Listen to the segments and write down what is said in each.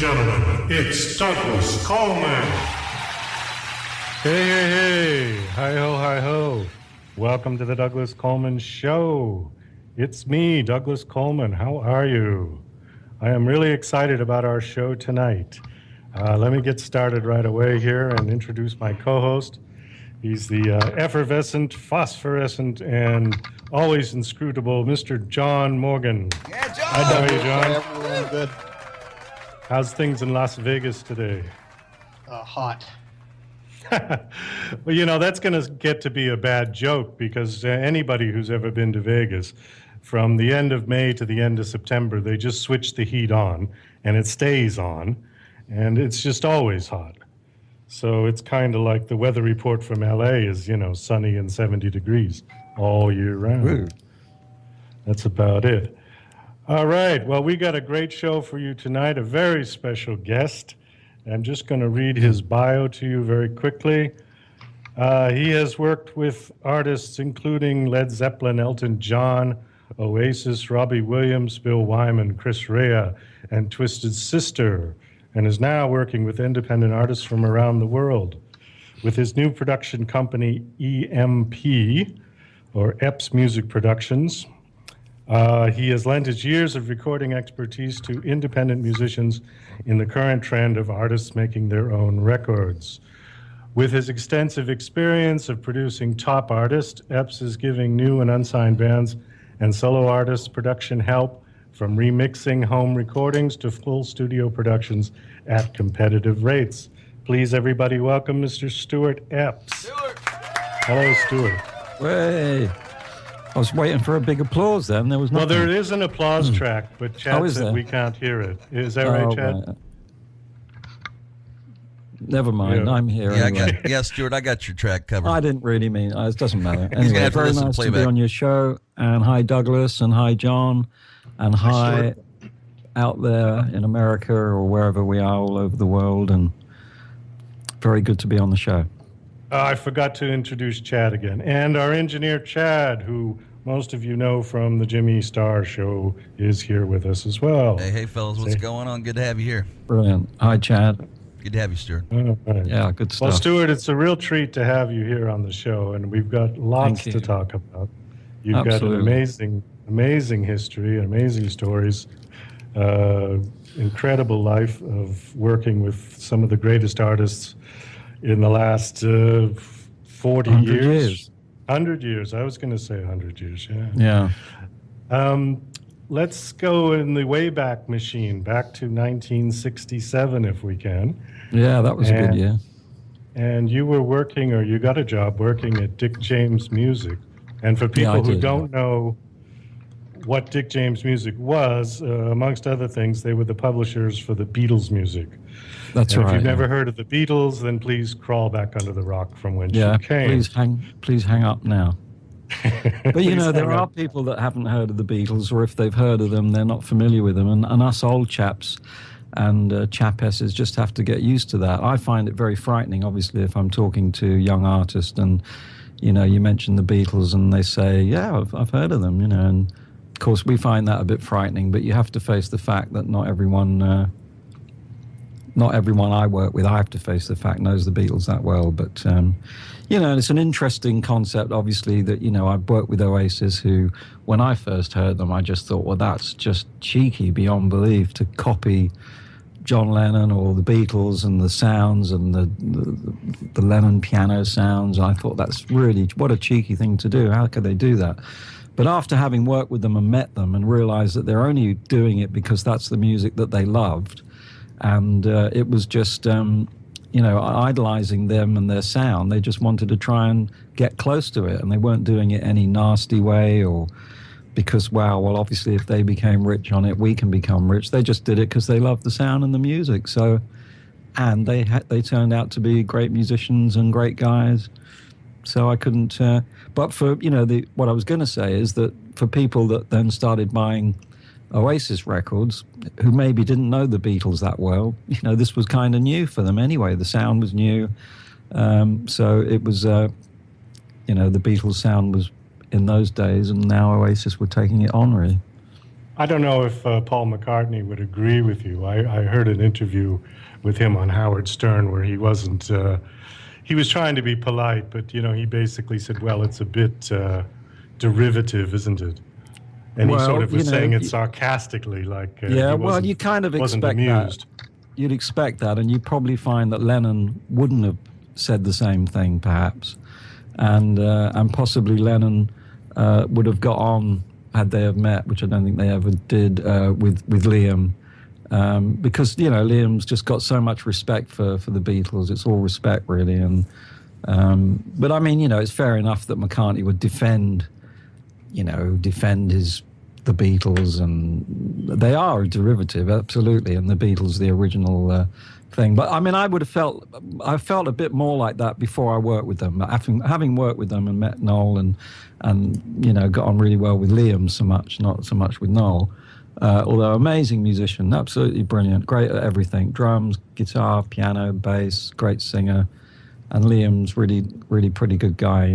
gentlemen, it's Douglas Coleman. Hey, hey, hey. Hi-ho, hi-ho. Welcome to the Douglas Coleman Show. It's me, Douglas Coleman. How are you? I am really excited about our show tonight. Let me get started right away here and introduce my co-host. He's the effervescent, phosphorescent, and always inscrutable Mr. John Morgan. Yeah, John! How are you, John? Hey, everyone, good. How's things in Las Vegas today? Hot. Well, you know, that's going to get to be a bad joke because anybody who's ever been to Vegas, from the end of May to the end of September, they just switch the heat on, and it stays on, and it's just always hot. So it's kind of like the weather report from L.A. is, you know, sunny and 70 degrees all year round. Woo. That's about it. All right. Well, we got a great show for you tonight, a very special guest. I'm just going to read his bio to you very quickly. He has worked with artists including Led Zeppelin, Elton John, Oasis, Robbie Williams, Bill Wyman, Chris Rea, and Twisted Sister, and is now working with independent artists from around the world. With his new production company, EMP, or Epps Music Productions, he has lent his years of recording expertise to independent musicians in the current trend of artists making their own records. With his extensive experience of producing top artists, Epps is giving new and unsigned bands and solo artists production help, from remixing home recordings to full studio productions at competitive rates. Please, everybody, welcome Mr. Stuart Epps. Stuart! Hello, Stuart. Hey, I was waiting for a big applause then. There was nothing. Well, there is an applause track, but Chad said there? we can't hear it. Is that right, Chad? Right. Never mind, Yeah. I'm here Yeah, anyway. Stuart, I got your track covered. I didn't really mean it doesn't matter. gonna Anyway, have to very listen to nice to be playback. on your show. And hi, Douglas, and hi, John, and hi out there in America or wherever we are all over the world. And very good to be on the show. I forgot to introduce Chad again. And our engineer, Chad, who most of you know from the Jimmy Star Show, is here with us as well. Hey, fellas, what's going on? Good to have you here. Brilliant. Hi, Chad. Good to have you, Stuart. All right. Yeah, good stuff. Well, Stuart, it's a real treat to have you here on the show, and we've got lots Thank to you. talk about. You've Absolutely. got an amazing history, amazing stories, incredible life of working with some of the greatest artists in the last 40 100 years. years. 100 years. I was going to say 100 years, yeah. Yeah. Let's go in the Wayback Machine, back to 1967 if we can. Yeah, that was a good year. And you were working, or you got a job working at Dick James Music. And for people I who did, don't know what Dick James Music was, amongst other things, they were the publishers for the Beatles music. That's And right. if you've yeah. never heard of the Beatles, then please crawl back under the rock from whence Yeah, you came. please hang up now. But you know, Please there hang are up. people that haven't heard of the Beatles, or if they've heard of them, they're not familiar with them. And us old chaps and chapesses just have to get used to that. I find it very frightening, obviously, if I'm talking to young artists and, you know, you mention the Beatles and they say, yeah, I've heard of them, you know. And, of course, we find that a bit frightening, but you have to face the fact that not everyone I work with, I have to face the fact, knows the Beatles that well. But, you know, it's an interesting concept, obviously, that, you know, I've worked with Oasis, who, when I first heard them, I just thought, well, that's just cheeky beyond belief to copy John Lennon or the Beatles and the sounds and the Lennon piano sounds. I thought that's really, what a cheeky thing to do. How could they do that? But after having worked with them and met them and realized that they're only doing it because that's the music that they loved, and it was just, you know, idolizing them and their sound. They just wanted to try and get close to it, and they weren't doing it any nasty way or because, wow, well, obviously if they became rich on it, we can become rich. They just did it because they loved the sound and the music. So, and they turned out to be great musicians and great guys. So I couldn't, but for, you know, what I was going to say is that for people that then started buying Oasis records, who maybe didn't know the Beatles that well, you know, this was kind of new for them anyway. The sound was new. So it was, you know, the Beatles sound was in those days, and now Oasis were taking it on, really. I don't know if Paul McCartney would agree with you. I heard an interview with him on Howard Stern where he wasn't. He was trying to be polite, but he basically said, "Well, it's a bit derivative, isn't it?" And he sort of was saying it sarcastically, like yeah. Well, you kind of wasn't expect amused. that. You'd expect that, and you probably find that Lennon wouldn't have said the same thing, perhaps, and possibly Lennon would have got on had they have met, which I don't think they ever did, with Liam, because Liam's just got so much respect for the Beatles. It's all respect, really, and but I mean, it's fair enough that McCartney would defend the Beatles, and they are a derivative, absolutely, and the Beatles the original thing. But I mean, I felt a bit more like that before I worked with them. Having worked with them and met Noel and got on really well with Liam not so much with Noel. Although amazing musician, absolutely brilliant, great at everything: drums, guitar, piano, bass, great singer, and Liam's really, really pretty good guy,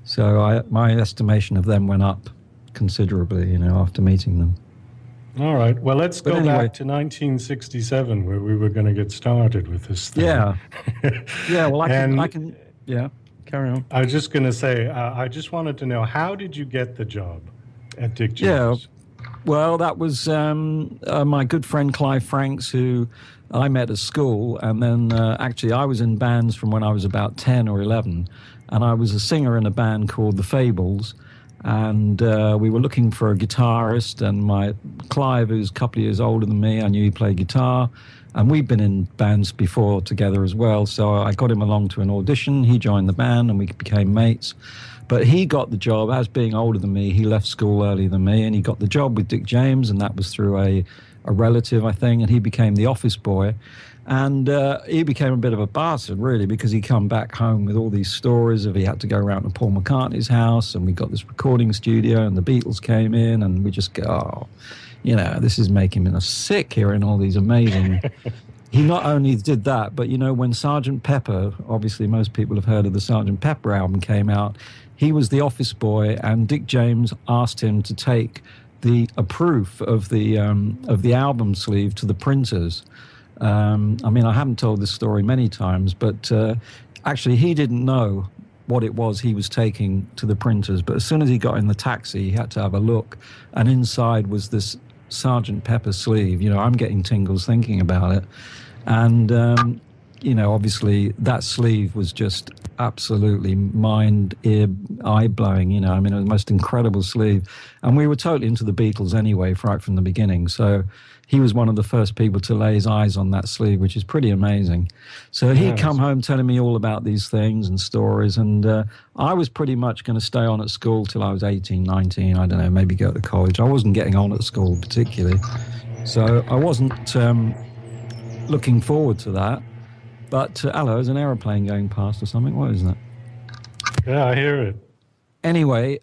So my estimation of them went up considerably, after meeting them. All right. Well, let's go back to 1967, where we were going to get started with this thing. Yeah. Yeah. Well, I can. Yeah. Carry on. I was just going to say, I just wanted to know, how did you get the job at Dick James? Yeah. Well, that was my good friend Clive Franks, who I met at school, and then actually I was in bands from when I was about 10 or 11. And I was a singer in a band called The Fables, and we were looking for a guitarist, and Clive, who's a couple of years older than me, I knew he played guitar, and we'd been in bands before together as well, so I got him along to an audition. He joined the band, and we became mates. But he got the job, as being older than me, he left school earlier than me, and he got the job with Dick James, and that was through a relative, I think, and he became the office boy. And he became a bit of a bastard, really, because he come back home with all these stories of he had to go around to Paul McCartney's house, and we got this recording studio, and the Beatles came in, and we just go, this is making me sick hearing all these amazing... He not only did that, but, when Sgt. Pepper, obviously most people have heard of the Sgt. Pepper album, came out, he was the office boy, and Dick James asked him to take a proof of the album sleeve to the printers. I mean, I haven't told this story many times, but actually he didn't know what it was he was taking to the printers. But as soon as he got in the taxi, he had to have a look, and inside was this Sgt. Pepper sleeve. I'm getting tingles thinking about it. And, obviously that sleeve was just absolutely eye-blowing, I mean, it was the most incredible sleeve. And we were totally into the Beatles anyway, right from the beginning. So he was one of the first people to lay his eyes on that sleeve, which is pretty amazing. So he'd come home telling me all about these things and stories, and I was pretty much going to stay on at school till I was 18, 19, I don't know, maybe go to college. I wasn't getting on at school particularly, so I wasn't looking forward to that. But, hello, there's an aeroplane going past or something. What is that? Yeah, I hear it. Anyway,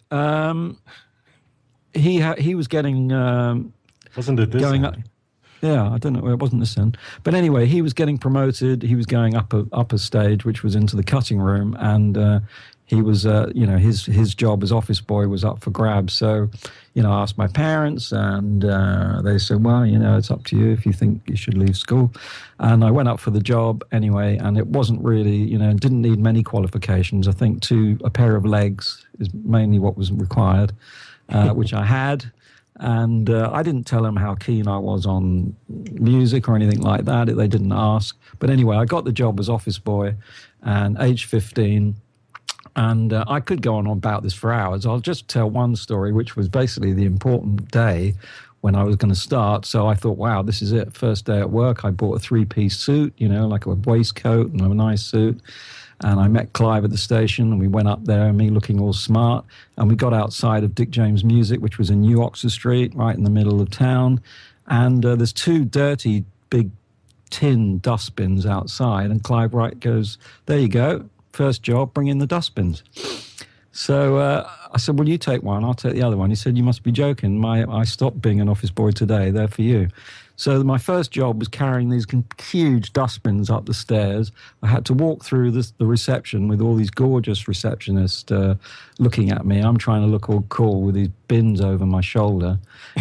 he was getting... Wasn't it this going end? up? Yeah, I don't know. It wasn't this end. But anyway, he was getting promoted. He was going up a stage, which was into the cutting room. And he was, his job as office boy was up for grabs. So, I asked my parents, and they said, well, it's up to you if you think you should leave school. And I went up for the job anyway, and it wasn't really, didn't need many qualifications. I think a pair of legs is mainly what was required, which I had. And I didn't tell them how keen I was on music or anything like that. They didn't ask. But anyway, I got the job as office boy, and age 15. And I could go on about this for hours. I'll just tell one story, which was basically the important day when I was going to start. So I thought, wow, this is it. First day at work, I bought a 3-piece suit, like a waistcoat and a nice suit. And I met Clive at the station, and we went up there, me looking all smart, and we got outside of Dick James Music, which was in New Oxford Street, right in the middle of town. And there's 2 dirty, big tin dustbins outside, and Clive Wright goes, there you go, first job, bring in the dustbins. So I said, well, you take one, I'll take the other one. He said, you must be joking. I stopped being an office boy today. They're for you. So my first job was carrying these huge dustbins up the stairs. I had to walk through the reception with all these gorgeous receptionists looking at me. I'm trying to look all cool with these bins over my shoulder.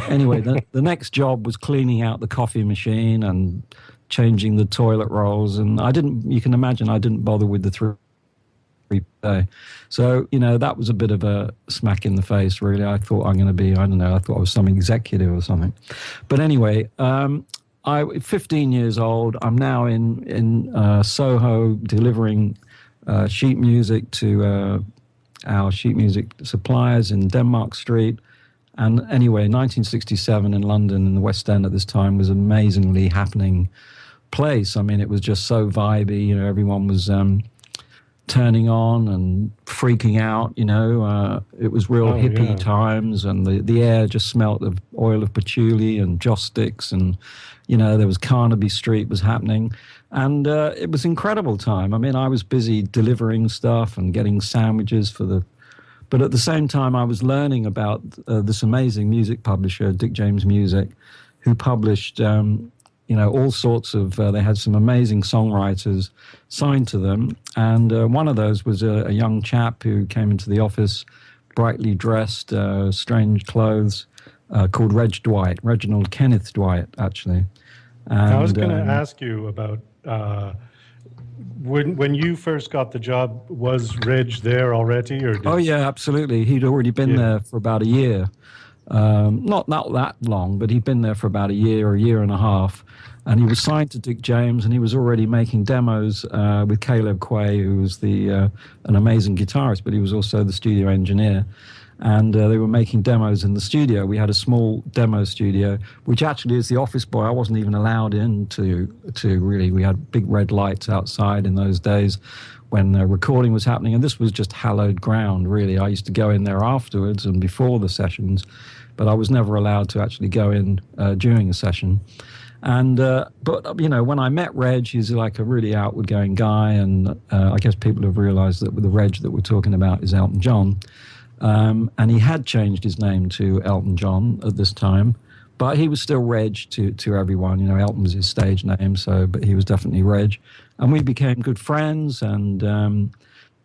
Anyway, the next job was cleaning out the coffee machine and changing the toilet rolls. And you can imagine I didn't bother with the three day. So, that was a bit of a smack in the face, really. I thought I'm going to be, I don't know, I thought I was some executive or something. But anyway, 15 years old, I'm now in Soho delivering sheet music to our sheet music suppliers in Denmark Street. And anyway, 1967 in London, in the West End at this time, was an amazingly happening place. I mean, it was just so vibey, everyone was turning on and freaking out, it was real hippie times, and the air just smelt of oil of patchouli and joss sticks, and there was Carnaby Street was happening, and it was incredible time. I mean, I was busy delivering stuff and getting sandwiches but at the same time I was learning about this amazing music publisher, Dick James Music, who published all sorts of, they had some amazing songwriters signed to them. And one of those was a young chap who came into the office, brightly dressed, strange clothes, called Reginald Kenneth Dwight, actually. And, I was going to ask you about, when you first got the job, was Reg there already? Oh, yeah, absolutely. He'd already been there for about a year. Not that long, but he'd been there for about a year and a half. And he was signed to Dick James, and he was already making demos with Caleb Quay, who was an amazing guitarist, but he was also the studio engineer. And they were making demos in the studio. We had a small demo studio, which actually, as the office boy, I wasn't even allowed in to really. We had big red lights outside in those days when recording was happening, and this was just hallowed ground, really. I used to go in there afterwards and before the sessions, but I was never allowed to actually go in during a session. And but when I met Reg, he's like a really outward-going guy, and I guess people have realised that with the Reg that we're talking about is Elton John, and he had changed his name to Elton John at this time, but he was still Reg to everyone. Elton was his stage name, but he was definitely Reg, and we became good friends. And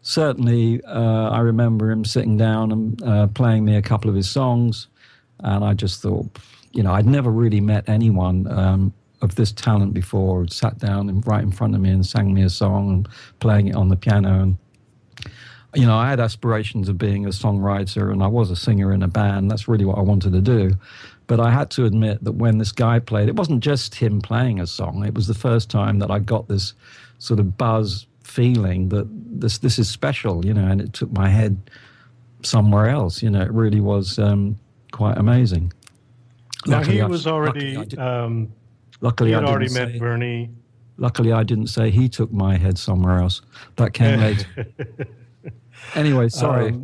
certainly, I remember him sitting down and playing me a couple of his songs, and I just thought, I'd never really met anyone of this talent before, who'd sat down right in front of me and sang me a song and playing it on the piano. And I had aspirations of being a songwriter, and I was a singer in a band. That's really what I wanted to do. But I had to admit that when this guy played, it wasn't just him playing a song. It was the first time that I got this sort of buzz feeling that this is special, and it took my head somewhere else. It really was quite amazing. Now, he was already, luckily, he had I already didn't met say, Bernie. Luckily, I didn't say he took my head somewhere else. That came later. Anyway, sorry.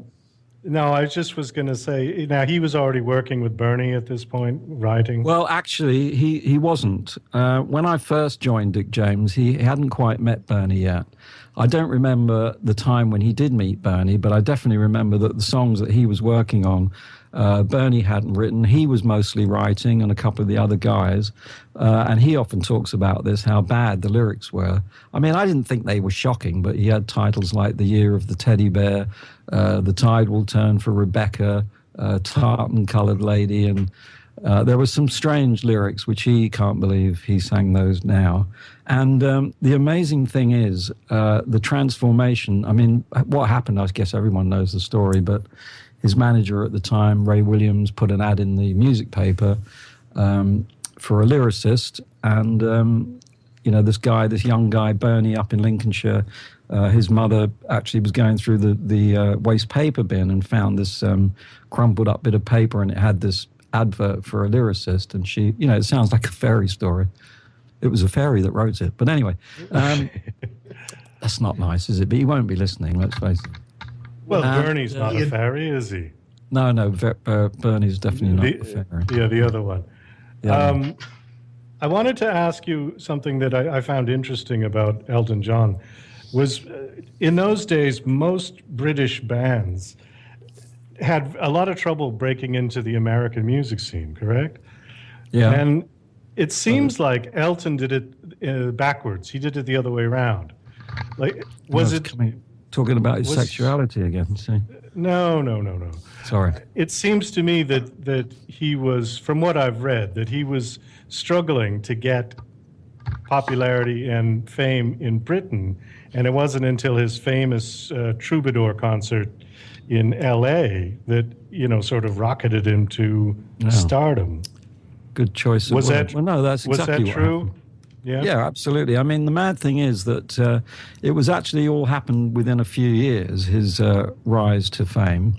No, I just was going to say, now he was already working with Bernie at this point, writing. Well, actually, he wasn't. When I first joined Dick James, he hadn't quite met Bernie yet. I don't remember the time when he did meet Bernie, but I definitely remember that the songs that he was working on, Bernie hadn't written. He was mostly writing, and a couple of the other guys. And he often talks about this, how bad the lyrics were. I mean, I didn't think they were shocking, but he had titles like The Year of the Teddy Bear, The Tide Will Turn for Rebecca, Tartan-Colored Lady, and there were some strange lyrics, which he can't believe he sang those now. And the amazing thing is the transformation. I mean, what happened, I guess everyone knows the story, but his manager at the time, Ray Williams, put an ad in the music paper for a lyricist. And, this young guy, Bernie, up in Lincolnshire, his mother actually was going through the waste paper bin and found this crumpled up bit of paper, and it had this advert for a lyricist. And she, it sounds like a fairy story. It was a fairy that wrote it. But anyway, that's not nice, is it? But he won't be listening, let's face it. Well, Bernie's not a fairy, is he? No, Bernie's definitely not a fairy. Yeah, the other one. Yeah. I wanted to ask you something that I found interesting about Elton John. Was in those days, most British bands had a lot of trouble breaking into the American music scene, correct? Yeah. And it seems like Elton did it backwards. He did it the other way around. Like, was it? Talking about his was- sexuality again? See? No. Sorry. It seems to me that he was, from what I've read, that he was struggling to get popularity and fame in Britain, and it wasn't until his famous Troubadour concert in L.A. that sort of rocketed him to stardom. Good choice. Was of that? word. Well, no, that's was exactly that what true? happened. Yeah. Yeah, absolutely. I mean, the mad thing is that it was actually all happened within a few years, his rise to fame.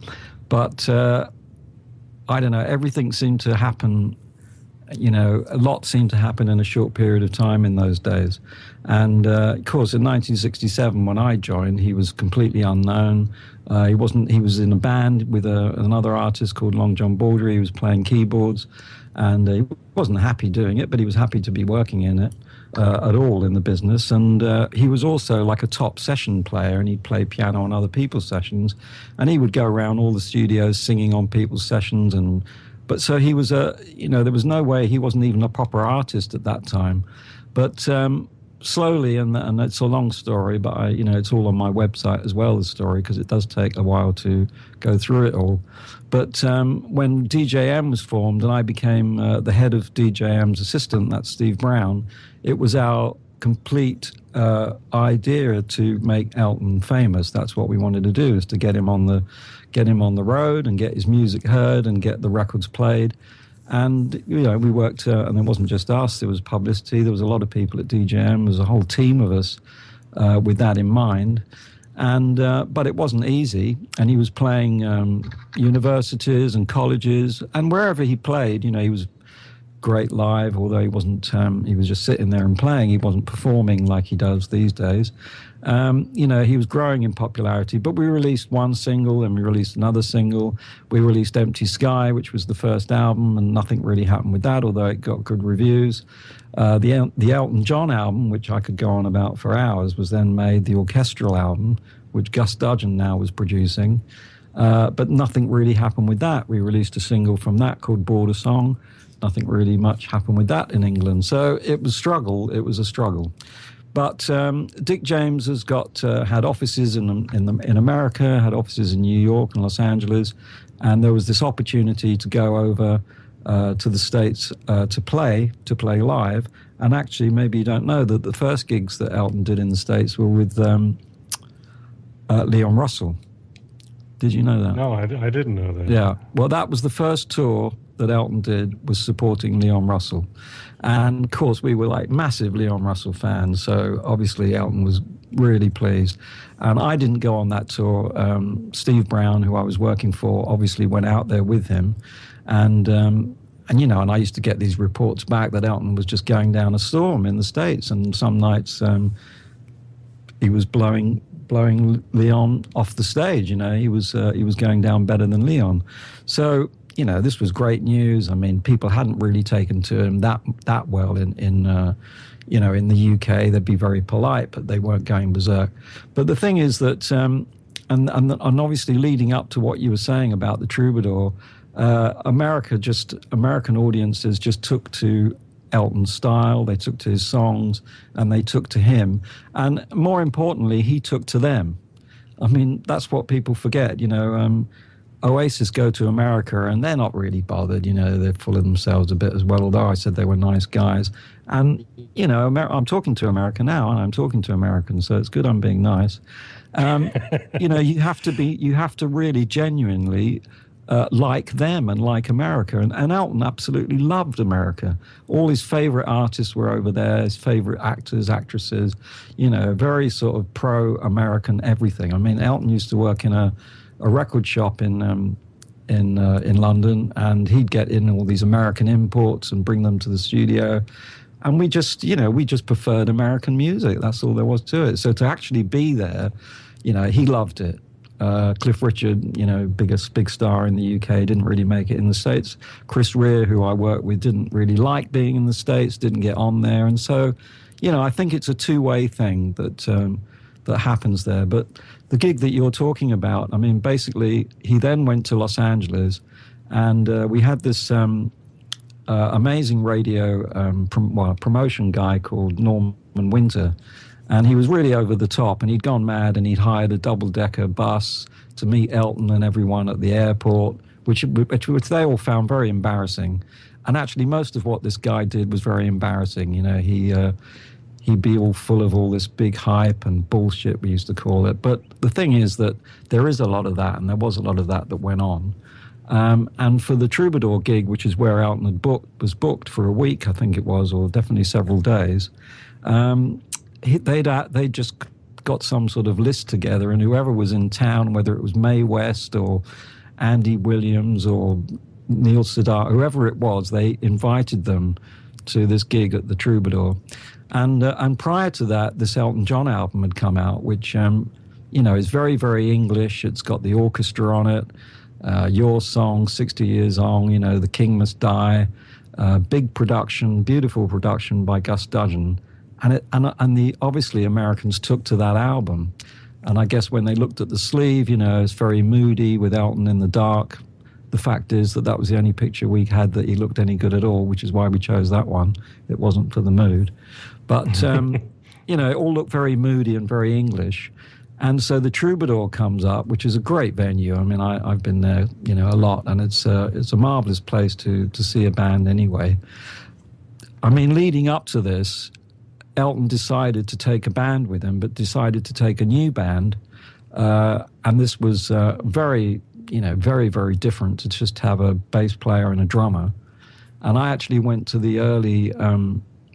But I don't know, everything seemed to happen, a lot seemed to happen in a short period of time in those days. And of course, in 1967, when I joined, he was completely unknown. He was in a band with another artist called Long John Baldry. He was playing keyboards, and he wasn't happy doing it, but he was happy to be working in it. At all in the business, and he was also like a top session player, and he'd play piano on other people's sessions, and he would go around all the studios singing on people's sessions. But so he was there was no way, he wasn't even a proper artist at that time. But slowly, and it's a long story, but it's all on my website as well, the story, because it does take a while to go through it all. But when DJM was formed and I became the head of DJM's assistant, that's Steve Brown, it was our complete idea to make Elton famous. That's what we wanted to do, is to get him on the road and get his music heard and get the records played. And we worked, and it wasn't just us. There was publicity. There was a lot of people at DJM. There was a whole team of us with that in mind. And but it wasn't easy. And he was playing universities and colleges, and wherever he played, he was great live. Although he wasn't, he was just sitting there and playing. He wasn't performing like he does these days. He was growing in popularity, but we released one single and we released another single. We released Empty Sky, which was the first album, and nothing really happened with that, although it got good reviews. The Elton John album, which I could go on about for hours, was then made, the orchestral album, which Gus Dudgeon now was producing. But nothing really happened with that. We released a single from that called Border Song. Nothing really much happened with that in England. So it was a struggle. But Dick James has had offices in America, had offices in New York and Los Angeles, and there was this opportunity to go over to the States to play live. And actually, maybe you don't know that the first gigs that Elton did in the States were with Leon Russell. Did you know that? No, I didn't know that. Yeah. Well, that was the first tour that Elton did, was supporting Leon Russell. And of course, we were like massive Leon Russell fans. So obviously Elton was really pleased. And I didn't go on that tour. Steve Brown, who I was working for, obviously went out there with him. And I used to get these reports back that Elton was just going down a storm in the States. And some nights he was blowing Leon off the stage. He was going down better than Leon. So, this was great news. I mean, people hadn't really taken to him that well in the UK. They'd be very polite, but they weren't going berserk. But the thing is that, and obviously leading up to what you were saying about the Troubadour, American audiences just took to Elton's style, they took to his songs, and they took to him. And more importantly, he took to them. I mean, that's what people forget, Oasis go to America and they're not really bothered, they're full of themselves a bit as well, although I said they were nice guys. And, I'm talking to America now, and I'm talking to Americans, so it's good I'm being nice. You have to really genuinely like them and like America. And Elton absolutely loved America. All his favorite artists were over there, his favorite actors, actresses, very sort of pro-American everything. I mean, Elton used to work in a record shop in London, and he'd get in all these American imports and bring them to the studio. And we just preferred American music. That's all there was to it. So to actually be there, he loved it. Cliff Richard, big star in the UK, didn't really make it in the States. Chris Rea, who I worked with, didn't really like being in the States, didn't get on there. And so, I think it's a two-way thing that that happens there. But the gig that you're talking about, I mean, basically, he then went to Los Angeles, and we had this amazing radio promotion guy called Norman Winter, and he was really over the top, and he'd gone mad, and he'd hired a double-decker bus to meet Elton and everyone at the airport, which they all found very embarrassing. And actually, most of what this guy did was very embarrassing. You know, he'd be all full of all this big hype and bullshit, we used to call it. But the thing is that there is a lot of that, and there was a lot of that went on. And for the Troubadour gig, which is where Elton was booked for a week, I think it was, or definitely several days, they just got some sort of list together, and whoever was in town, whether it was Mae West or Andy Williams or Neil Sedaka, whoever it was, they invited them to this gig at the Troubadour. And prior to that, this Elton John album had come out, which is very, very English. It's got the orchestra on it, Your Song, 60 Years On, The King Must Die, big production, beautiful production by Gus Dudgeon. And the obviously Americans took to that album. And I guess when they looked at the sleeve, it's very moody with Elton in the dark. The fact is that was the only picture we had that he looked any good at all, which is why we chose that one. It wasn't for the mood. But, it all looked very moody and very English. And so the Troubadour comes up, which is a great venue. I mean, I've been there, a lot, and it's a marvelous place to see a band anyway. I mean, leading up to this, Elton decided to take a band with him, but decided to take a new band. And this was very, very, very different to just have a bass player and a drummer. And I actually went to the early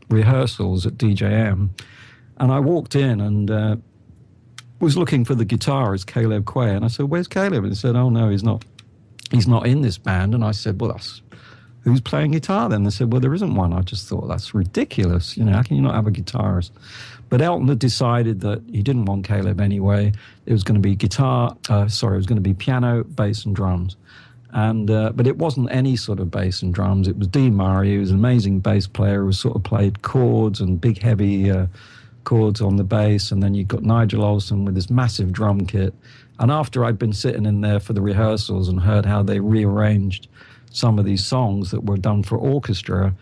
rehearsals at DJM, and I walked in and was looking for the guitarist, Caleb Quay, and I said, "Where's Caleb?" And he said, "Oh, no, he's not in this band." And I said, "Well, who's playing guitar then?" They said, "Well, there isn't one." I just thought, that's ridiculous. How can you not have a guitarist? But Elton had decided that he didn't want Caleb anyway. It was going to be it was going to be piano, bass, and drums. And but it wasn't any sort of bass and drums. It was Dean Murray, who was an amazing bass player, who sort of played chords and big, heavy chords on the bass. And then you've got Nigel Olsson with his massive drum kit. And after I'd been sitting in there for the rehearsals and heard how they rearranged some of these songs that were done for orchestra,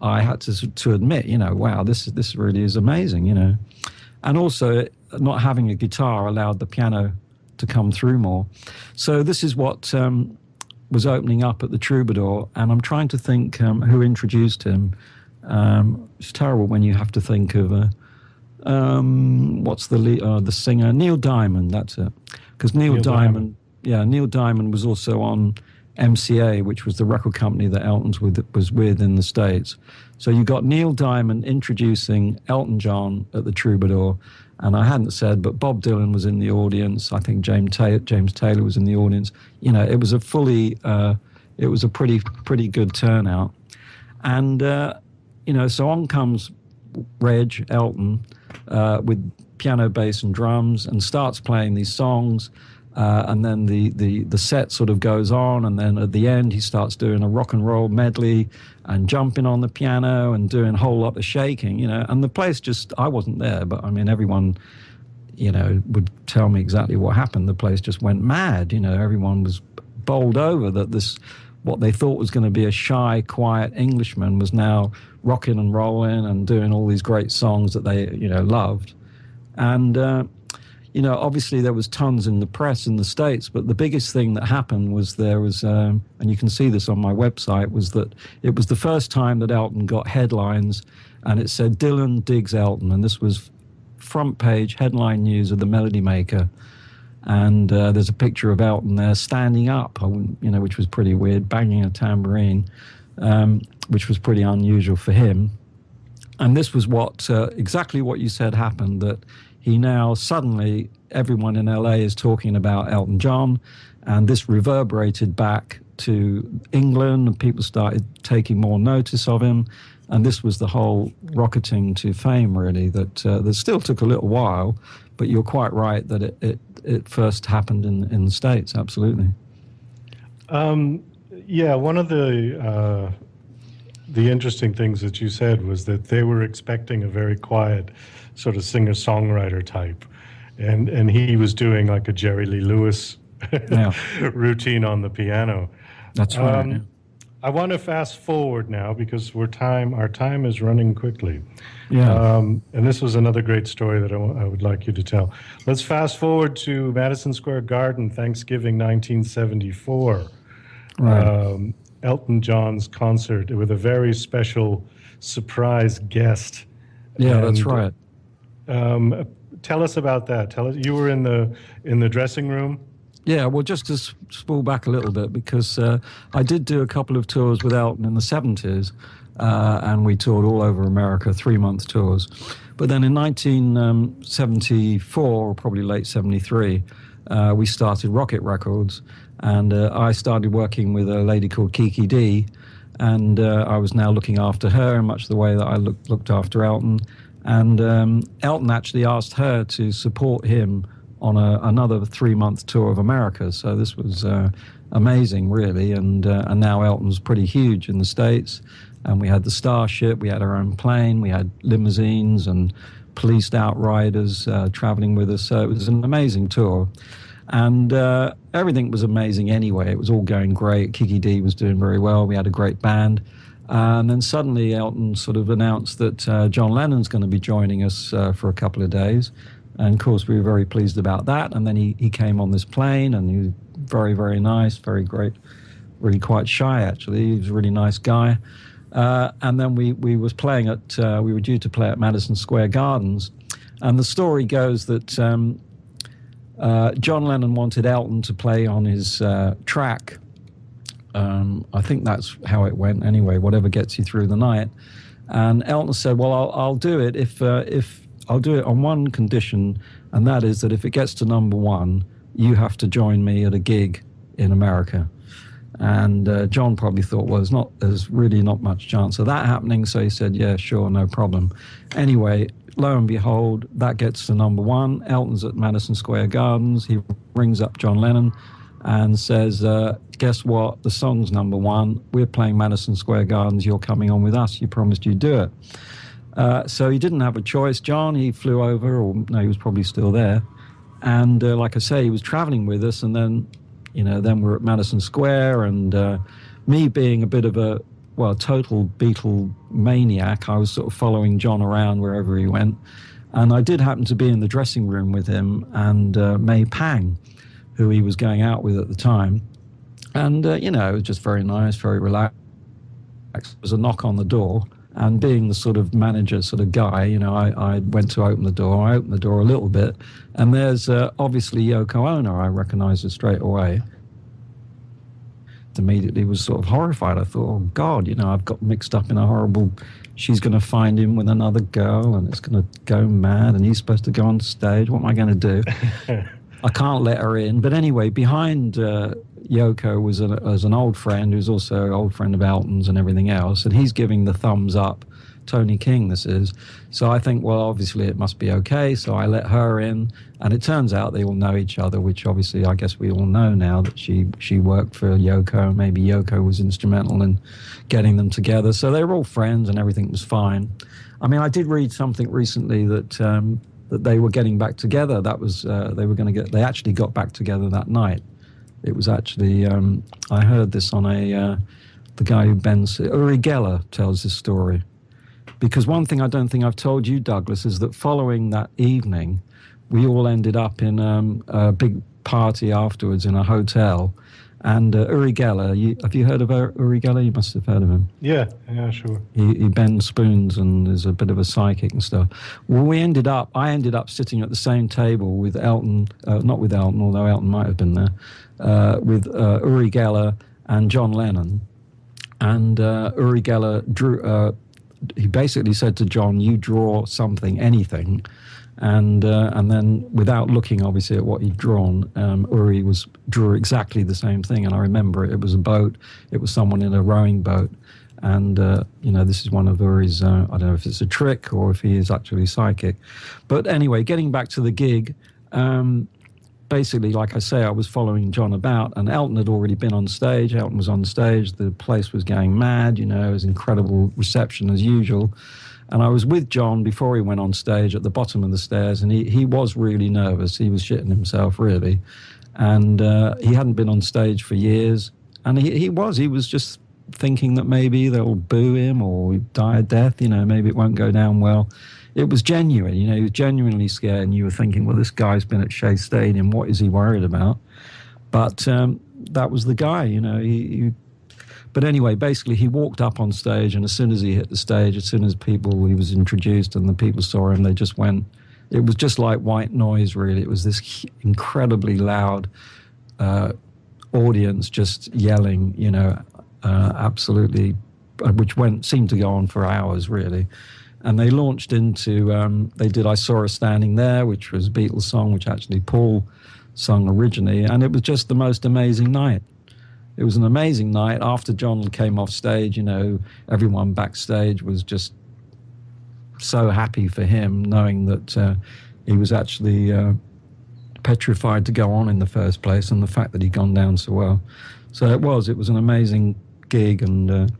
I had to admit, wow, this really is amazing, And also, not having a guitar allowed the piano to come through more. So this is what was opening up at the Troubadour, and I'm trying to think who introduced him. It's terrible when you have to think of what's the singer? Neil Diamond, that's it. Because Neil Diamond was also on MCA, which was the record company that Elton was with in the States. So you got Neil Diamond introducing Elton John at the Troubadour, and I hadn't said, but Bob Dylan was in the audience. I think James Taylor was in the audience. It was it was a pretty good turnout. And so on comes Reg Elton with piano, bass, and drums, and starts playing these songs. And then the set sort of goes on, and then at the end he starts doing a rock and roll medley and jumping on the piano and doing a whole lot of shaking, and the place I wasn't there, but I mean everyone, would tell me exactly what happened. The place just went mad, everyone was bowled over that what they thought was going to be a shy, quiet Englishman was now rocking and rolling and doing all these great songs that they, loved. And obviously there was tons in the press in the States, but the biggest thing that happened was there was, and you can see this on my website, was that it was the first time that Elton got headlines, and it said Dylan digs Elton, and this was front page headline news of the Melody Maker. And there's a picture of Elton there standing up, which was pretty weird, banging a tambourine, which was pretty unusual for him. And this was exactly what you said happened, that he now suddenly, everyone in LA is talking about Elton John, and this reverberated back to England, and people started taking more notice of him. And this was the whole rocketing to fame, really, that still took a little while, but you're quite right that it first happened in the States, absolutely. One of the interesting things that you said was that they were expecting a very quiet sort of singer-songwriter type. and he was doing like a Jerry Lee Lewis Yeah. routine on the piano. That's right. Yeah. I want to fast forward now because our time is running quickly. Yeah. And this was another great story that I would like you to tell. Let's fast forward to Madison Square Garden, Thanksgiving 1974. Right. Elton John's concert with a very special surprise guest. Yeah, that's And, right. Tell us about that. Tell us, you were in the dressing room. Yeah, well, just to spool back a little bit, because I did do a couple of tours with Elton in the 70s, and we toured all over America, 3-month tours. But then in 1974, or probably late 73, we started Rocket Records, and I started working with a lady called Kiki D, and I was now looking after her in much the way that I looked after Elton. And Elton actually asked her to support him on another 3-month tour of America. So this was amazing, really. And now Elton's pretty huge in the States. And we had the Starship, we had our own plane, we had limousines and policed outriders traveling with us. So it was an amazing tour. And everything was amazing anyway. It was all going great. Kiki D was doing very well. We had a great band. And then suddenly Elton sort of announced that John Lennon's going to be joining us for a couple of days. And of course, we were very pleased about that. And then he came on this plane, and he was very, very nice, very great, really quite shy, actually. He was a really nice guy. And then we were due to play at Madison Square Gardens. And the story goes that John Lennon wanted Elton to play on his track. I think that's how it went anyway, whatever gets you through the night. And Elton said, well, I'll do it if I'll do it on one condition, and that is that if it gets to number one, you have to join me at a gig in America. And John probably thought, well, there's really not much chance of that happening. So he said, yeah, sure, no problem. Anyway, lo and behold, that gets to number one. Elton's at Madison Square Gardens. He rings up John Lennon and says, guess what? The song's number one. We're playing Madison Square Gardens. You're coming on with us. You promised you'd do it. So he didn't have a choice. John, he flew over, or no, he was probably still there. And like I say, he was traveling with us. And then, then we're at Madison Square. And me being a bit of a, total Beatle maniac, I was sort of following John around wherever he went. And I did happen to be in the dressing room with him and May Pang, who he was going out with at the time. And, it was just very nice, very relaxed. There was a knock on the door. And being the sort of manager sort of guy, I went to open the door. I opened the door a little bit. And there's obviously Yoko Ono. I recognized her straight away. Immediately was sort of horrified. I thought, oh, God, I've got mixed up in a horrible... She's going to find him with another girl, and it's going to go mad, and he's supposed to go on stage. What am I going to do? I can't let her in. But anyway, behind Yoko was an old friend who's also an old friend of Elton's and everything else, and he's giving the thumbs up. Tony King, this is. So I think, well, obviously it must be okay. So I let her in, and it turns out they all know each other, which obviously I guess we all know now that she worked for Yoko. Maybe Yoko was instrumental in getting them together. So they were all friends, and everything was fine. I mean, I did read something recently that they were getting back together. That was they actually got back together that night. It was actually I heard this on the guy who Uri Geller tells this story. Because one thing I don't think I've told you, Douglas, is that following that evening, we all ended up in a big party afterwards in a hotel. And Uri Geller, have you heard of Uri Geller? You must have heard of him. Yeah, sure. He bends spoons and is a bit of a psychic and stuff. Well, I ended up sitting at the same table with Elton, not with Elton, although Elton might have been there, with Uri Geller and John Lennon. And Uri Geller drew... he basically said to John, you draw something, anything. And then without looking, obviously, at what he'd drawn, Uri drew exactly the same thing. And I remember it was a boat. It was someone in a rowing boat. And, this is one of Uri's, I don't know if it's a trick or if he is actually psychic. But anyway, getting back to the gig, basically, like I say, I was following John about, and Elton had already been on stage. Elton was on stage. The place was going mad, you know, it was incredible reception as usual. And I was with John before he went on stage at the bottom of the stairs, and he was really nervous. He was shitting himself, really. And he hadn't been on stage for years. And he was just thinking that maybe they'll boo him or die a death, you know, maybe it won't go down well. It was genuine, you know, he was genuinely scared, and you were thinking, well, this guy's been at Shea Stadium, what is he worried about? But that was the guy, you know. But anyway, basically, he walked up on stage, and as soon as he hit the stage, as soon as he was introduced and the people saw him, they just went, it was just like white noise, really. It was this incredibly loud audience just yelling, you know, absolutely, which seemed to go on for hours, really. And they launched into, they did I Saw Her Standing There, which was a Beatles song, which actually Paul sung originally, and it was just the most amazing night. It was an amazing night. After John came off stage, you know, everyone backstage was just so happy for him, knowing that he was actually petrified to go on in the first place, and the fact that he'd gone down so well. So it was an amazing gig and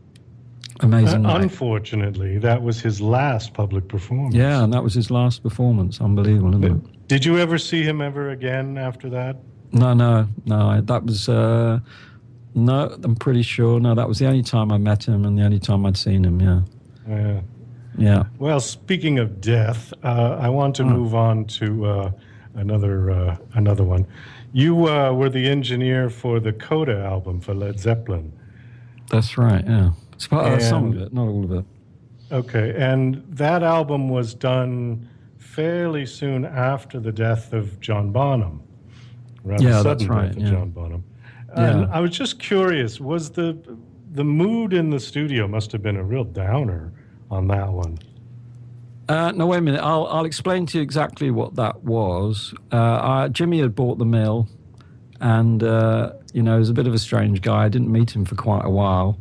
amazing night. Unfortunately, that was his last public performance. Yeah, and that was his last performance. Unbelievable, isn't it? Did you ever see him ever again after that? No. That was... no, I'm pretty sure. No, that was the only time I met him and the only time I'd seen him, yeah. Yeah. Well, speaking of death, I want to move on to another one. You were the engineer for the Coda album for Led Zeppelin. That's right, yeah. It's some of it, not all of it. Okay, and that album was done fairly soon after the death of John Bonham. Yeah, that's right, yeah. John Bonham. And I was just curious, was the mood in the studio must have been a real downer on that one? No, wait a minute. I'll explain to you exactly what that was. Jimmy had bought the mill, and you know, he was a bit of a strange guy. I didn't meet him for quite a while.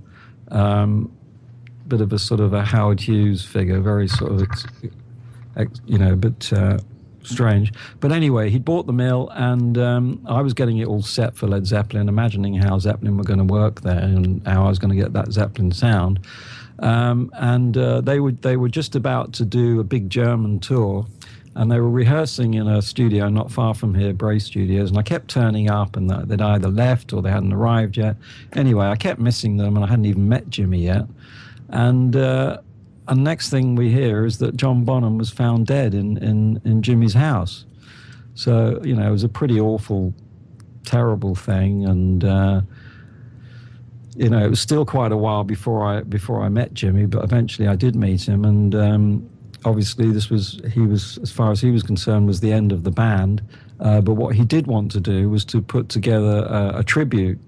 Bit of a sort of a Howard Hughes figure, very sort of, you know, a bit strange. But anyway, he'd bought the mill, and I was getting it all set for Led Zeppelin, imagining how Zeppelin were going to work there and how I was going to get that Zeppelin sound. And they were just about to do a big German tour, and they were rehearsing in a studio not far from here, Bray Studios, and I kept turning up, and they'd either left or they hadn't arrived yet. Anyway, I kept missing them, and I hadn't even met Jimmy yet. And next thing we hear is that John Bonham was found dead in Jimmy's house. So, you know, it was a pretty awful, terrible thing, and you know, it was still quite a while before I met Jimmy, but eventually I did meet him, and obviously he was, as far as he was concerned, was the end of the band. But what he did want to do was to put together a tribute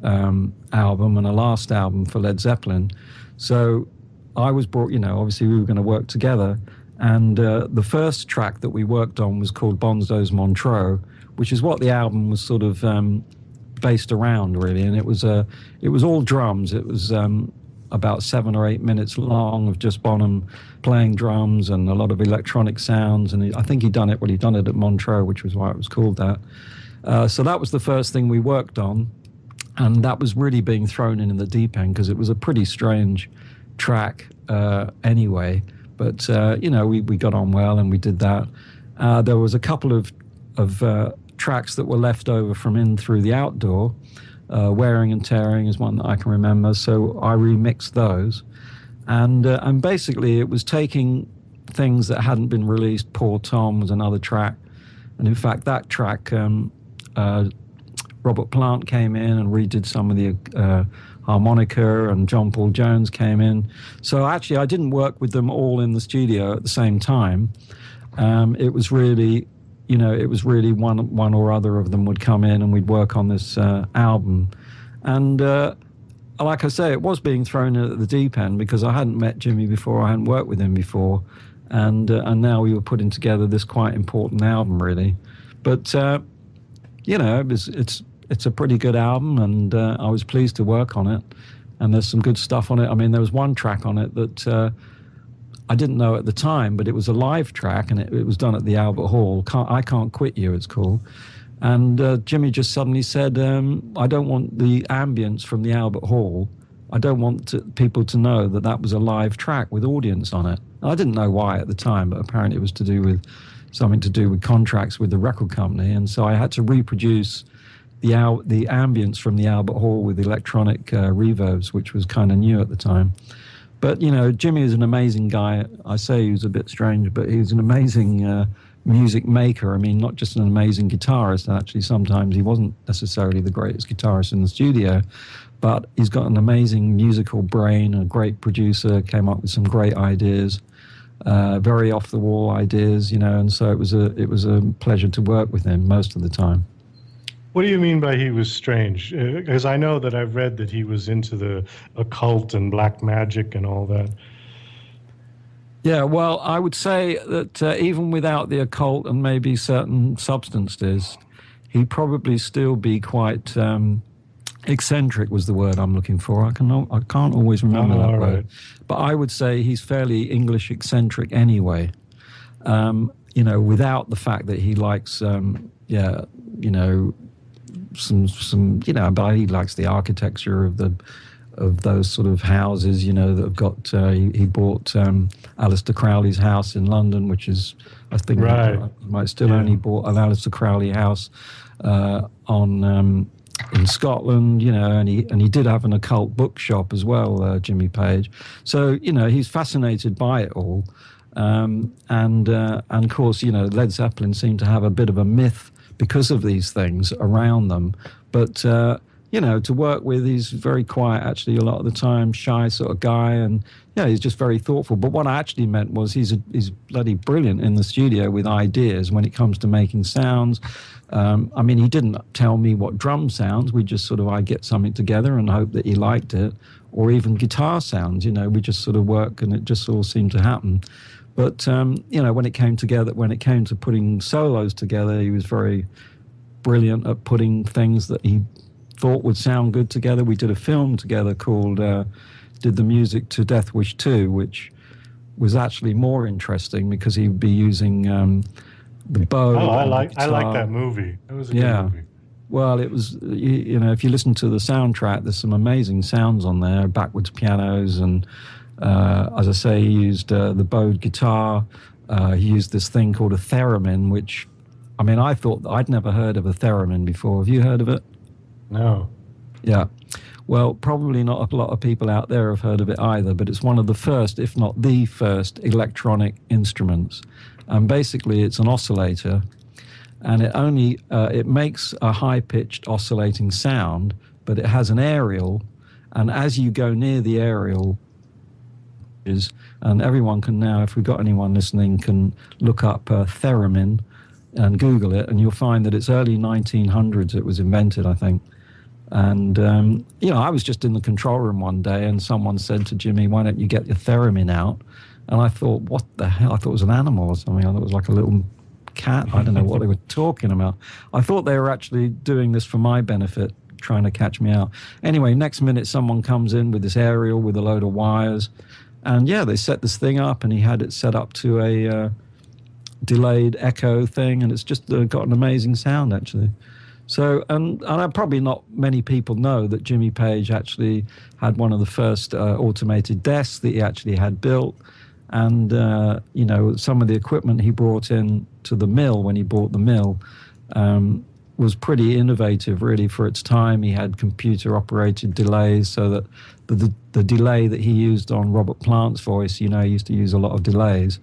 album and a last album for Led Zeppelin. So I was brought, you know, obviously we were going to work together, and the first track that we worked on was called Bonzo's Montreux, which is what the album was sort of based around, really, and it was all drums. It was about 7 or 8 minutes long of just Bonham playing drums and a lot of electronic sounds, and I think he'd done it at Montreux, which was why it was called that. So that was the first thing we worked on, and that was really being thrown in the deep end because it was a pretty strange track anyway, but you know, we got on well and we did that. There was a couple of tracks that were left over from In Through the Outdoor. Wearing and Tearing is one that I can remember, so I remixed those, and basically it was taking things that hadn't been released. Poor Tom was another track, and in fact that track Robert Plant came in and redid some of the harmonica, and John Paul Jones came in. So actually I didn't work with them all in the studio at the same time. It was really, you know, it was really one or other of them would come in and we'd work on this album. And like I say, it was being thrown in at the deep end because I hadn't met Jimmy before, I hadn't worked with him before, and now we were putting together this quite important album, really. But you know, it's a pretty good album, and I was pleased to work on it. And there's some good stuff on it. I mean, there was one track on it that I didn't know at the time, but it was a live track, and it was done at the Albert Hall. I Can't Quit You, it's called. And Jimmy just suddenly said, I don't want the ambience from the Albert Hall. I don't want people to know that that was a live track with audience on it. I didn't know why at the time, but apparently it was to do with something to do with contracts with the record company. And so I had to reproduce the ambience from the Albert Hall with electronic reverbs, which was kind of new at the time. But, you know, Jimmy is an amazing guy. I say he was a bit strange, but he was an amazing music maker. I mean, not just an amazing guitarist. Actually, sometimes he wasn't necessarily the greatest guitarist in the studio, but he's got an amazing musical brain, a great producer, came up with some great ideas, very off-the-wall ideas, you know, and so it was a pleasure to work with him most of the time. What do you mean by he was strange? Because I know that I've read that he was into the occult and black magic and all that. Yeah, well, I would say that even without the occult and maybe certain substances, he'd probably still be quite eccentric was the word I'm looking for. I can't always remember that word. Right. But I would say he's fairly English eccentric anyway. You know, without the fact that he likes, you know, some, you know, but he likes the architecture of those sort of houses, you know, that have got, he bought Aleister Crowley's house in London, which is, I think, right. He might still only bought an Aleister Crowley house in Scotland, you know, and he did have an occult bookshop as well, Jimmy Page. So, you know, he's fascinated by it all. And of course, you know, Led Zeppelin seemed to have a bit of a myth because of these things around them. But, you know, to work with, he's very quiet, actually, a lot of the time, shy sort of guy. And, yeah, he's just very thoughtful. But what I actually meant was he's bloody brilliant in the studio with ideas when it comes to making sounds. I mean, he didn't tell me what drum sounds. We just sort of, I get something together and hope that he liked it. Or even guitar sounds, you know, we just sort of work and it just all seemed to happen. But, you know, when it came to putting solos together, he was very brilliant at putting things that he thought would sound good together. We did a film together called Did the Music to Death Wish 2, which was actually more interesting because he would be using the bow. Oh, I like that movie. It was a good movie. Well, it was, you know, if you listen to the soundtrack, there's some amazing sounds on there, backwards pianos, and as I say, he used the bowed guitar. He used this thing called a theremin, which, I mean, I thought I'd never heard of a theremin before. Have you heard of it? No. Yeah. Well, probably not a lot of people out there have heard of it either, but it's one of the first, if not the first, electronic instruments. And basically, it's an oscillator, and it makes a high-pitched oscillating sound, but it has an aerial, and as you go near the aerial, and everyone can now, if we've got anyone listening, can look up theremin and Google it, and you'll find that it's early 1900s it was invented, I think. And, you know, I was just in the control room one day, and someone said to Jimmy, why don't you get your theremin out? And I thought, what the hell? I thought it was an animal or something. I thought it was like a little cat. I don't know what they were talking about. I thought they were actually doing this for my benefit, trying to catch me out. Anyway, next minute, someone comes in with this aerial with a load of wires. And, yeah, they set this thing up, and he had it set up to a delayed echo thing, and it's just got an amazing sound, actually. So, and probably not many people know that Jimmy Page actually had one of the first automated desks that he actually had built. And, you know, some of the equipment he brought in to the mill when he bought the mill was pretty innovative, really, for its time. He had computer-operated delays so that the delay that he used on Robert Plant's voice, you know, he used to use a lot of delays.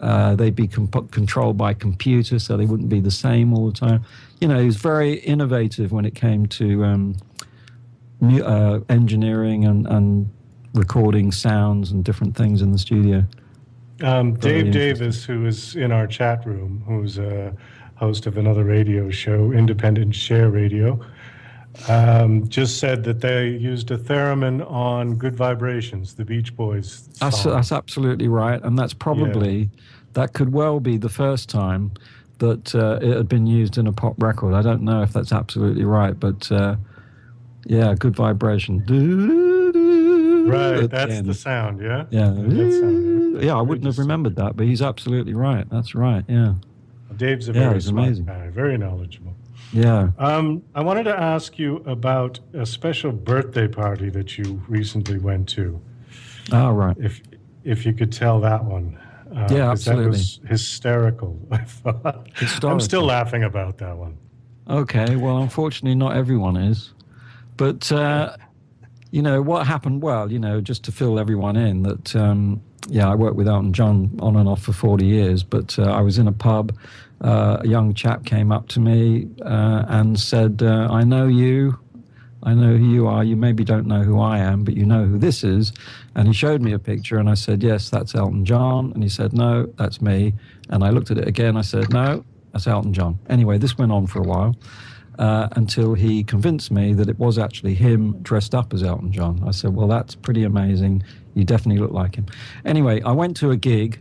They'd be controlled by computer, so they wouldn't be the same all the time. You know, he was very innovative when it came to engineering and recording sounds and different things in the studio. Dave Davis, who is in our chat room, who's a host of another radio show, Independent Share Radio, just said that they used a theremin on Good Vibrations, the Beach Boys song. That's absolutely right, and that's probably, that could well be the first time that it had been used in a pop record. I don't know if that's absolutely right, but yeah, Good Vibration. Right, that's the sound, yeah? Yeah, Yeah, I wouldn't have remembered that, but he's absolutely right. That's right, yeah. Dave's a very smart guy, very knowledgeable. Yeah. I wanted to ask you about a special birthday party that you recently went to. Oh, right. If you could tell that one. Yeah, 'Cause that absolutely. was hysterical, I thought. I'm still Historical. laughing about that one. Okay. Well, unfortunately, not everyone is. But, what happened? Well, just to fill everyone in, that, I worked with Elton John on and off for 40 years, but I was in a pub. A young chap came up to me and said, I know you. I know who you are. You maybe don't know who I am, but you know who this is. And he showed me a picture, and I said, yes, that's Elton John. And he said, no, that's me. And I looked at it again. I said, no, that's Elton John. Anyway, this went on for a while until he convinced me that it was actually him dressed up as Elton John. I said, well, that's pretty amazing. You definitely look like him. Anyway, I went to a gig.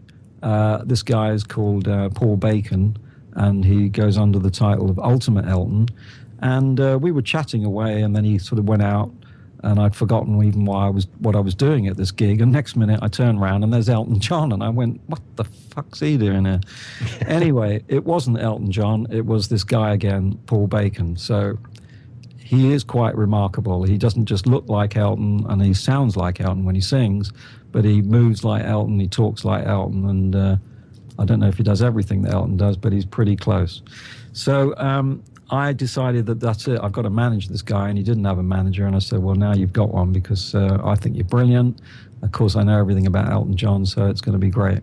This guy is called Paul Bacon, and he goes under the title of Ultimate Elton. And we were chatting away, and then he sort of went out, and I'd forgotten even what I was doing at this gig. And next minute, I turned around, and there's Elton John, and I went, "What the fuck's he doing here?" Anyway, it wasn't Elton John; it was this guy again, Paul Bacon. So he is quite remarkable. He doesn't just look like Elton, and he sounds like Elton when he sings, but he moves like Elton, he talks like Elton, and I don't know if he does everything that Elton does, but he's pretty close. So I decided that that's it. I've got to manage this guy, and he didn't have a manager. And I said, well, now you've got one, because I think you're brilliant. Of course, I know everything about Elton John, so it's going to be great.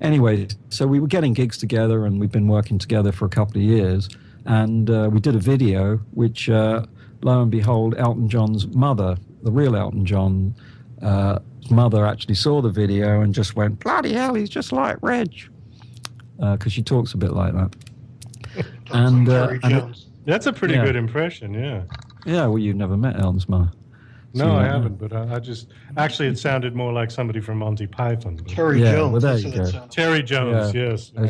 Anyway, so we were getting gigs together, and we've been working together for a couple of years. And we did a video, which, lo and behold, Elton John's mother, the real Elton John, mother actually saw the video and just went, bloody hell, he's just like Reg. Because she talks a bit like that. And That's a pretty good impression, yeah. Yeah, well, you've never met Elton's mother. No, I haven't, but I just... Actually, it sounded more like somebody from Monty Python. But... Terry Jones. Well, there that's you what it go. sounds like. Terry Jones, yes. I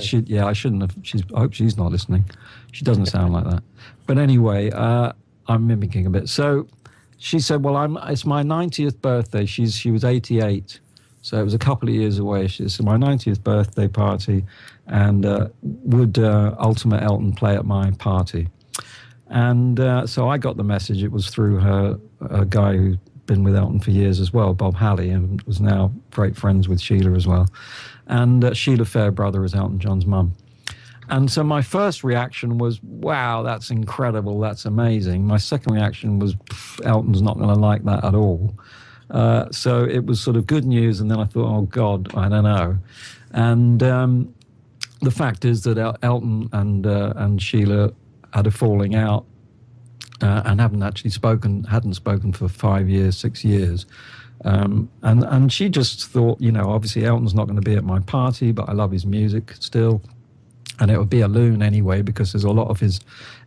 shouldn't have... I hope she's not listening. She doesn't sound like that. But anyway, I'm mimicking a bit. So she said, well, it's my 90th birthday. She was 88. So it was a couple of years away. She said, my 90th birthday party, and would Ultimate Elton play at my party? And so I got the message. It was through a guy who'd been with Elton for years as well, Bob Halley, and was now great friends with Sheila as well. And Sheila Fairbrother is Elton John's mum. And so my first reaction was, wow, that's incredible, that's amazing. My second reaction was, Elton's not going to like that at all. So it was sort of good news, and then I thought, oh, God, I don't know. And the fact is that Elton and Sheila had a falling out and hadn't spoken for 5 years, 6 years. And she just thought, obviously Elton's not going to be at my party, but I love his music still. And it would be a loon anyway, because there's a lot of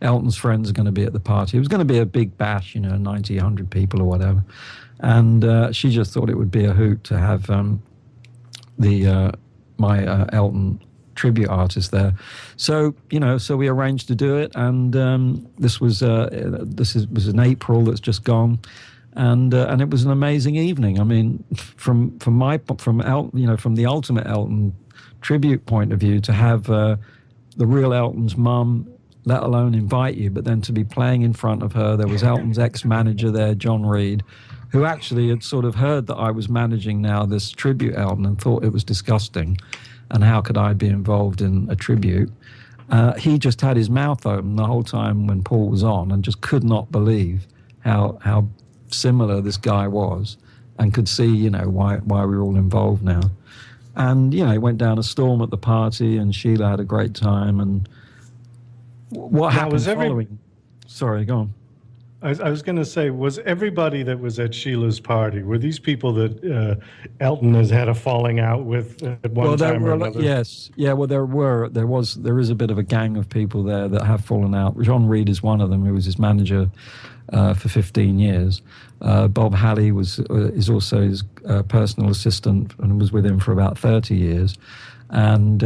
Elton's friends are going to be at the party. It was going to be a big bash, 90, 100 people or whatever. And she just thought it would be a hoot to have my Elton tribute artist there. So, so we arranged to do it. And this was in April that's just gone. And it was an amazing evening. I mean, from the Ultimate Elton tribute point of view, to have the real Elton's mum, let alone invite you, but then to be playing in front of her. There was Elton's ex-manager there, John Reid, who actually had sort of heard that I was managing now this tribute Elton and thought it was disgusting, and how could I be involved in a tribute. He just had his mouth open the whole time when Paul was on, and just could not believe how similar this guy was, and could see, why we were all involved now. And, it went down a storm at the party, and Sheila had a great time. And what happened following... Sorry, go on. I was going to say, was everybody that was at Sheila's party, were these people that Elton has had a falling out with at one time or another? Yes. Yeah, well, there is a bit of a gang of people there that have fallen out. John Reid is one of them, who was his manager for 15 years. Bob Halley is also his personal assistant, and was with him for about 30 years. And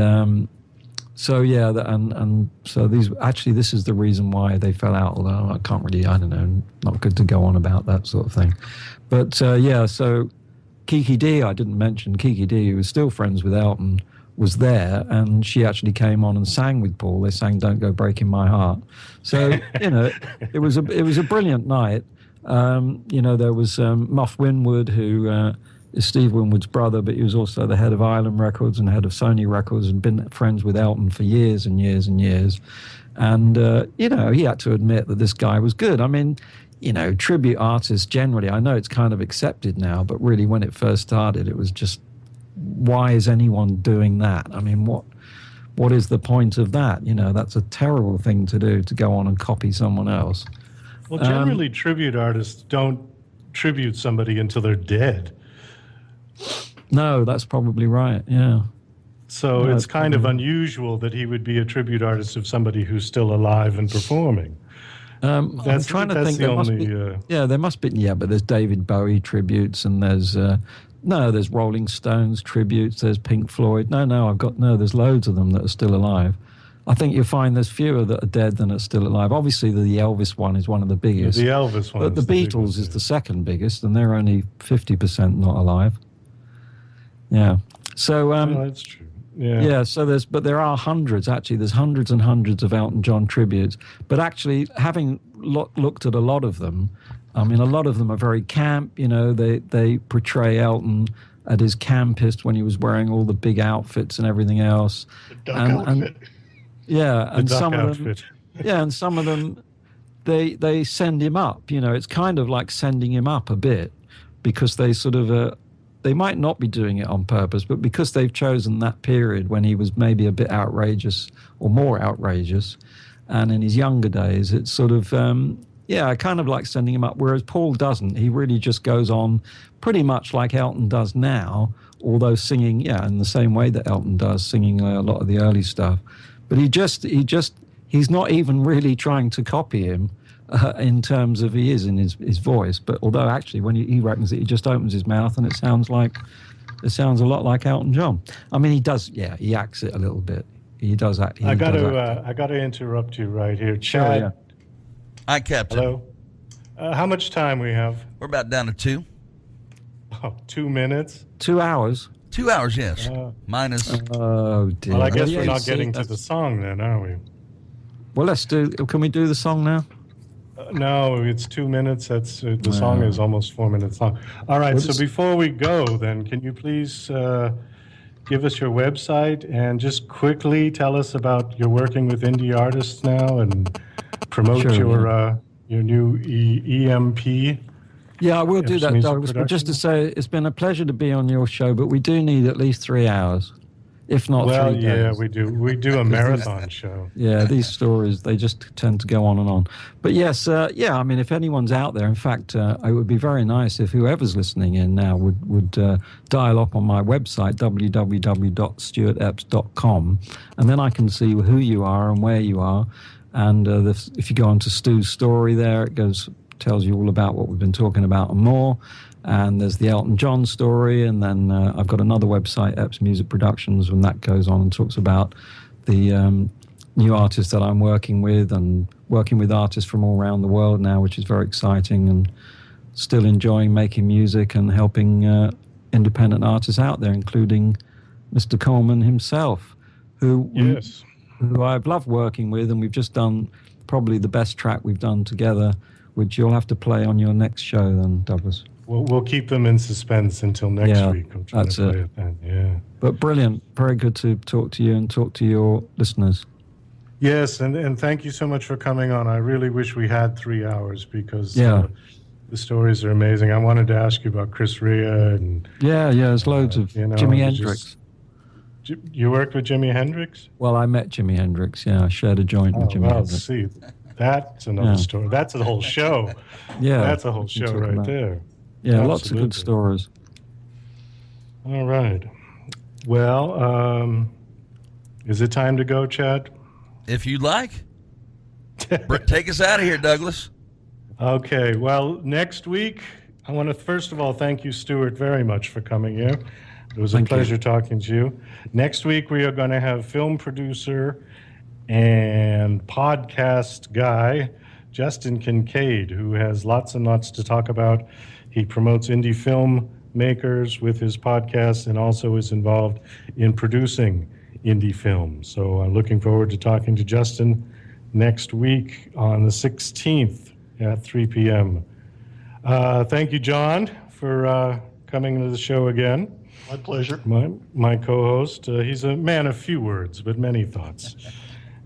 so this is the reason why they fell out. Although I don't know, not good to go on about that sort of thing. But so Kiki D, I didn't mention Kiki D, who was still friends with Elton, was there, and she actually came on and sang with Paul. They sang "Don't Go Breaking My Heart." So it was a brilliant night. There was Muff Winwood, who is Steve Winwood's brother, but he was also the head of Island Records and head of Sony Records, and been friends with Elton for years and years and years. And he had to admit that this guy was good. I mean, tribute artists generally, I know it's kind of accepted now, but really when it first started, it was just, why is anyone doing that? I mean, what is the point of that? That's a terrible thing to do, to go on and copy someone else. Well, generally, tribute artists don't tribute somebody until they're dead. No, that's probably right, yeah. So it's kind of unusual that he would be a tribute artist of somebody who's still alive and performing. I'm trying to think. There must be. Yeah, but there's David Bowie tributes, and there's there's Rolling Stones tributes. There's Pink Floyd. There's loads of them that are still alive. I think you'll find there's fewer that are dead than are still alive. Obviously, the Elvis one is one of the biggest. The Elvis one. But the Beatles is the second biggest, and they're only 50% not alive. Yeah. So. That's true. Yeah. So there are hundreds. Actually, there's hundreds and hundreds of Elton John tributes. But actually, having looked at a lot of them, I mean, a lot of them are very camp. They portray Elton at his campest when he was wearing all the big outfits and everything else. The duck outfit. And some of them, they send him up. It's kind of like sending him up a bit, because they sort of they might not be doing it on purpose, but because they've chosen that period when he was maybe a bit outrageous or more outrageous, and in his younger days, it's sort of kind of like sending him up. Whereas Paul doesn't. He really just goes on pretty much like Elton does now, although singing in the same way that Elton does, singing a lot of the early stuff. But he's not even really trying to copy him in terms of he is in his voice. But although actually when he reckons that he just opens his mouth and it sounds a lot like Elton John. I mean, he does, he acts it a little bit. He does act. I got to interrupt you right here. Chad. Sure, Hi, Captain. Hello. How much time we have? We're about down to 2. Oh, 2 minutes? 2 hours. 2 hours, yes. Minus. Oh, dear. Well, I guess we're not getting to the song then, are we? Well, can we do the song now? No, it's 2 minutes. That's the song is almost 4 minutes long. All right, so before we go, then, can you please give us your website and just quickly tell us about you're working with indie artists now and promote your new EMP? Yeah, I will do that, Douglas. But just to say, it's been a pleasure to be on your show, but we do need at least 3 hours, if not 3 days. Yeah, we do. We do a marathon show. Yeah, these stories, they just tend to go on and on. But yes, I mean, if anyone's out there, in fact, it would be very nice if whoever's listening in now would dial up on my website, www.stuartepps.com, and then I can see who you are and where you are. And if you go onto Stu's story there, it tells you all about what we've been talking about and more. And there's the Elton John story, and then I've got another website, Epps Music Productions, and that goes on and talks about the new artists that I'm working with, and working with artists from all around the world now, which is very exciting, and still enjoying making music and helping independent artists out there, including Mr. Coleman himself, who I've loved working with, and we've just done probably the best track we've done together, which you'll have to play on your next show then, Douglas. We'll keep them in suspense until next week. That's it. Yeah. But brilliant. Very good to talk to you and talk to your listeners. Yes, and thank you so much for coming on. I really wish we had 3 hours because the stories are amazing. I wanted to ask you about Chris Rea and there's loads of Jimi Hendrix. You worked with Jimi Hendrix? Well, I met Jimi Hendrix. Yeah, I shared a joint with Jimi Hendrix. See, that's another story. That's a whole show. That's a whole show right there. Yeah, absolutely. Lots of good stories. All right. Well, is it time to go, Chad? If you'd like. Take us out of here, Douglas. Okay. Well, next week, I want to first of all thank you, Stuart, very much for coming here. It was a pleasure talking to you. Next week, we are going to have film producer and podcast guy, Justin Kincaid, who has lots and lots to talk about. He promotes indie film makers with his podcast and also is involved in producing indie films. So I'm looking forward to talking to Justin next week on the 16th at 3 p.m. Thank you, John, for coming to the show again. My pleasure. My co-host. He's a man of few words, but many thoughts.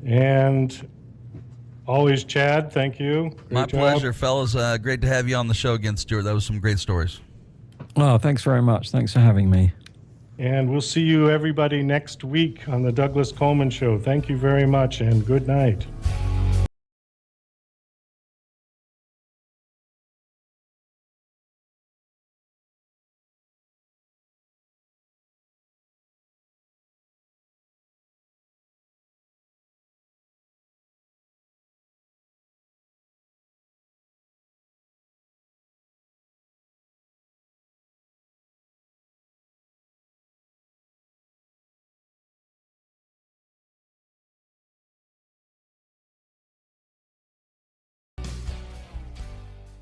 And always, Chad, thank you. My Great job. pleasure, fellas. Great to have you on the show again, Stuart. That was some great stories. Oh, thanks very much. Thanks for having me. And we'll see you, everybody, next week on the Douglas Coleman Show. Thank you very much, and good night.